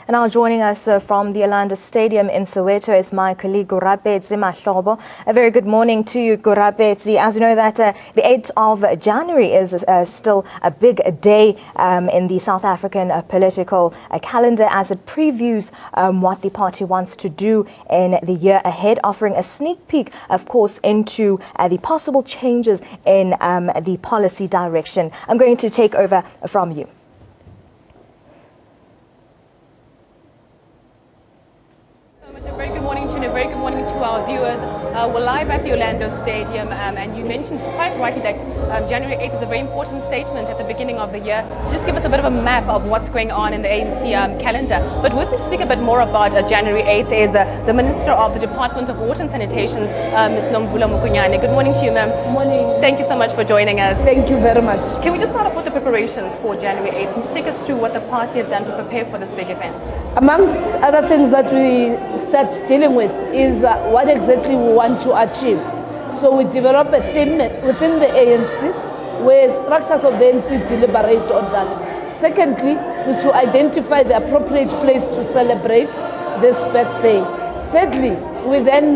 And now joining us from the Orlando Stadium in Soweto is my colleague Gurabetsi Mahlobo. A very good morning to you, Gurabetsi. As you know that the 8th of January is still a big day in the South African political calendar as it previews what the party wants to do in the year ahead, offering a sneak peek, of course, into the possible changes in the policy direction. I'm going to take over from you. Very good morning to our viewers. We're live at the Orlando Stadium, and you mentioned quite rightly that January 8th is a very important statement at the beginning of the year. So just give us a bit of a map of what's going on in the ANC calendar. But with me to speak a bit more about January 8th is the Minister of the Department of Water and Sanitation, Ms. Mokonyane. Good morning to you, ma'am. Good morning. Thank you so much for joining us. Thank you very much. Can we just start off with the preparations for January 8th and just take us through what the party has done to prepare for this big event? Amongst other things that we start dealing with is what exactly we want to achieve. So we develop a theme within the ANC where structures of the ANC deliberate on that. Secondly, is to identify the appropriate place to celebrate this birthday. Thirdly, we then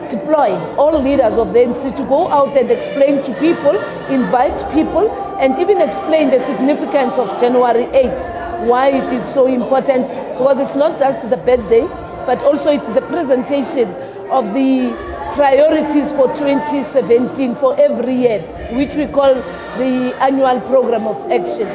deploy all leaders of the ANC to go out and explain to people, invite people, and even explain the significance of January 8th, why it is so important, because it's not just the birthday, but also it's the presentation of the priorities for 2017 for every year, which we call the annual program of action.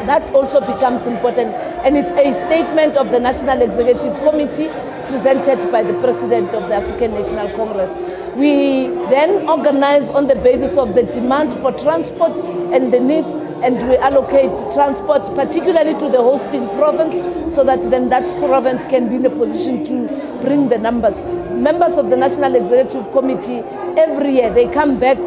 That also becomes important, and it's a statement of the National Executive Committee presented by the President of the African National Congress. We then organize on the basis of the demand for transport and the needs, and we allocate transport particularly to the hosting province so that then that province can be in a position to bring the numbers. Members of the National Executive Committee, every year they come back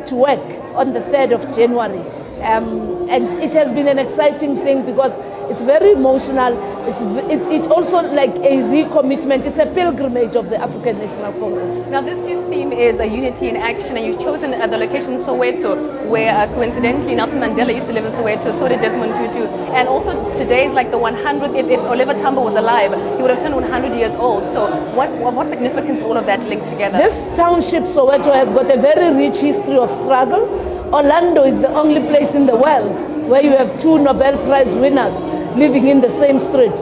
to work on the 3rd of January. And it has been an exciting thing because it's very emotional. It's also like a recommitment. It's a pilgrimage of the African National Congress. Now, this year's theme is a unity in action, and you've chosen the location Soweto, where coincidentally Nelson Mandela used to live in Soweto, so did Desmond Tutu. And also today is like the 100th. If Oliver Tambo was alive, he would have turned 100 years old. So what significance is all of that linked together? This township, Soweto, has got a very rich history of struggle. Orlando is the only place in the world where you have two Nobel Prize winners living in the same street.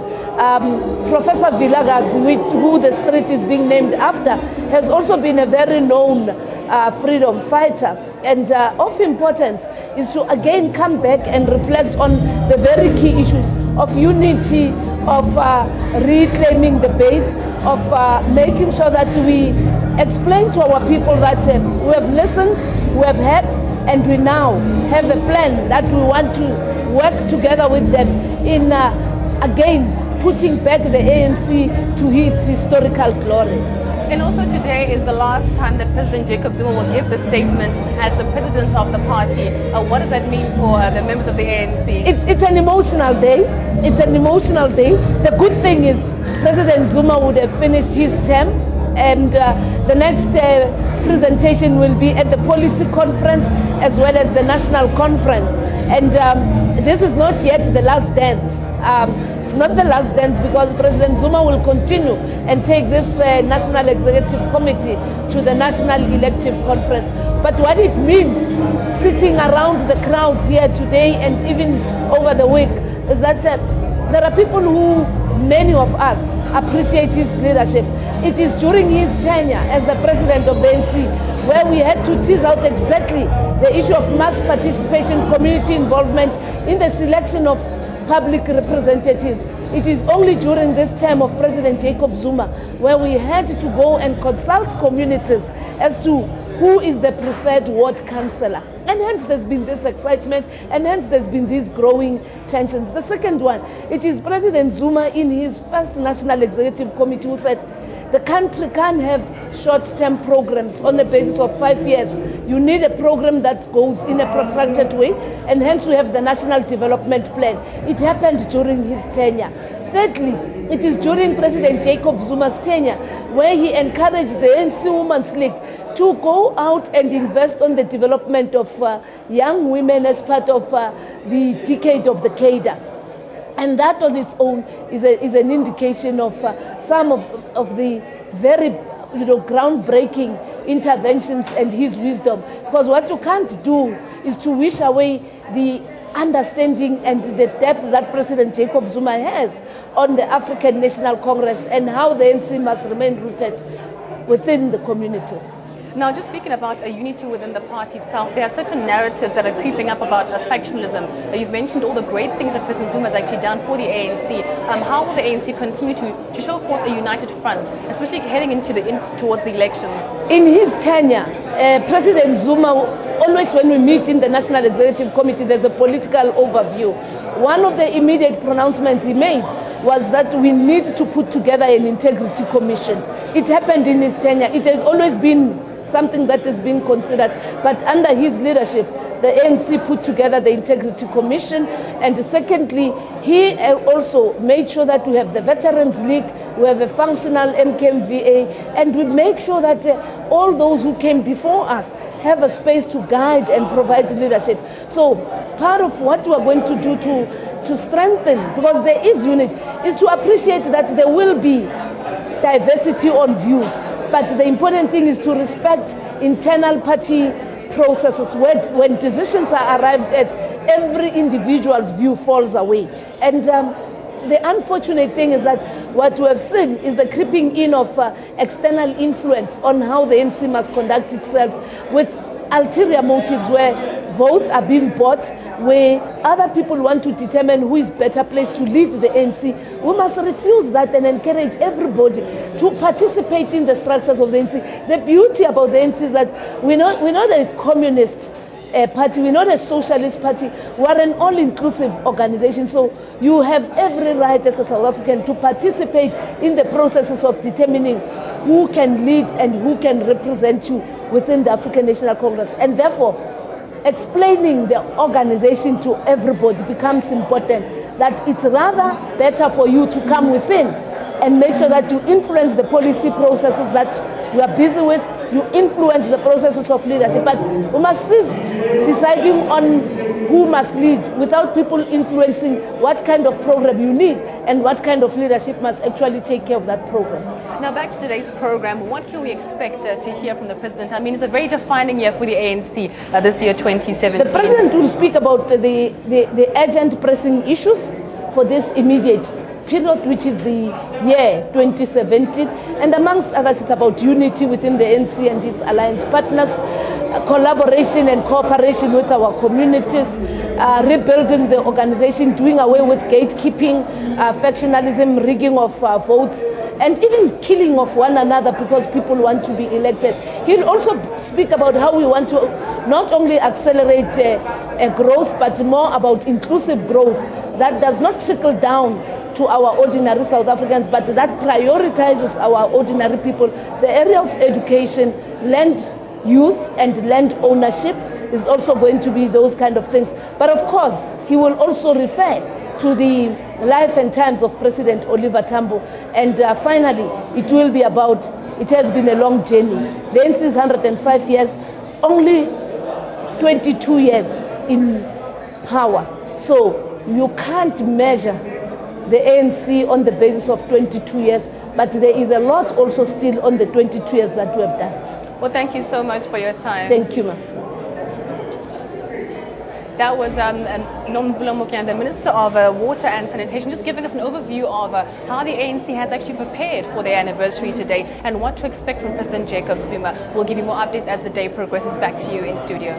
Professor Vilakazi, who the street is being named after, has also been a very known freedom fighter. And of importance is to again come back and reflect on the very key issues of unity, of reclaiming the base, of making sure that we explain to our people that we have listened, we have heard, and we now have a plan that we want to work together with them in, again, putting back the ANC to its historical glory. And also today is the last time that President Jacob Zuma will give the statement as the president of the party. What does that mean for the members of the ANC? It's an emotional day. It's an emotional day. The good thing is President Zuma would have finished his term, and the next presentation will be at the policy conference as well as the national conference. And this is not yet the last dance. It's not the last dance because President Zuma will continue and take this National Executive Committee to the National Elective Conference. But what it means, sitting around the crowds here today and even over the week, is that there are people who, many of us, appreciate his leadership. It is during his tenure as the president of the ANC where we had to tease out exactly the issue of mass participation, community involvement in the selection of public representatives. It is only during this term of President Jacob Zuma where we had to go and consult communities as to who is the preferred ward councillor. And hence there's been this excitement, and hence there's been these growing tensions. The second one, it is President Zuma in his first National Executive Committee who said the country can't have short-term programs on the basis of 5 years. You need a program that goes in a protracted way, and hence we have the National Development Plan. It happened during his tenure. Thirdly, it is during President Jacob Zuma's tenure where he encouraged the ANC Women's League to go out and invest on the development of young women as part of the decade of the cadre. And that on its own is an indication of some of the very groundbreaking interventions and his wisdom. Because what you can't do is to wish away the understanding and the depth that President Jacob Zuma has on the African National Congress and how the ANC must remain rooted within the communities. Now, just speaking about a unity within the party itself, there are certain narratives that are creeping up about factionalism. You've mentioned all the great things that President Zuma has actually done for the ANC. How will the ANC continue to show forth a united front, especially heading towards the elections? In his tenure, President Zuma, always when we meet in the National Executive Committee, there's a political overview. One of the immediate pronouncements he made was that we need to put together an integrity commission. It happened in his tenure. It has always been something that has been considered, but under his leadership, the ANC put together the Integrity Commission, and secondly, he also made sure that we have the Veterans League, we have a functional MKMVA, and we make sure that all those who came before us have a space to guide and provide leadership. So part of what we are going to do to strengthen, because there is unity, is to appreciate that there will be diversity on views. But the important thing is to respect internal party processes. When decisions are arrived at, every individual's view falls away. And the unfortunate thing is that what we have seen is the creeping in of external influence on how the ANC must conduct itself, with ulterior motives where votes are being bought, where other people want to determine who is better placed to lead the ANC. We must refuse that and encourage everybody to participate in the structures of the ANC. The beauty about the ANC is that we're not a communist party, we're not a socialist party, we're an all-inclusive organization. So you have every right as a South African to participate in the processes of determining who can lead and who can represent you within the African National Congress. And therefore, explaining the organization to everybody becomes important, that it's rather better for you to come within and make sure that you influence the policy processes that we are busy with, you influence the processes of leadership. But we must cease deciding on who must lead without people influencing what kind of program you need and what kind of leadership must actually take care of that program. Now, back to today's program, what can we expect to hear from the President? I mean, it's a very defining year for the ANC this year, 2017. The President will speak about the urgent pressing issues for this immediate period, which is the year 2017, and amongst others, it's about unity within the ANC and its alliance partners, collaboration and cooperation with our communities, rebuilding the organization, doing away with gatekeeping, factionalism, rigging of votes, and even killing of one another because people want to be elected. He'll also speak about how we want to not only accelerate growth, but more about inclusive growth that does not trickle down to our ordinary South Africans, but that prioritizes our ordinary people. The area of education, land use and land ownership is also going to be those kind of things. But of course, he will also refer to the life and times of President Oliver Tambo. And finally, it will be about, it has been a long journey. The ANC is 105 years, only 22 years in power. So you can't measure the ANC on the basis of 22 years, but there is a lot also still on the 22 years that we have done. Well, thank you so much for your time. Thank you, ma'am. That was Mokonyane, the Minister of Water and Sanitation, just giving us an overview of how the ANC has actually prepared for their anniversary today and what to expect from President Jacob Zuma. We'll give you more updates as the day progresses. Back to you in studio.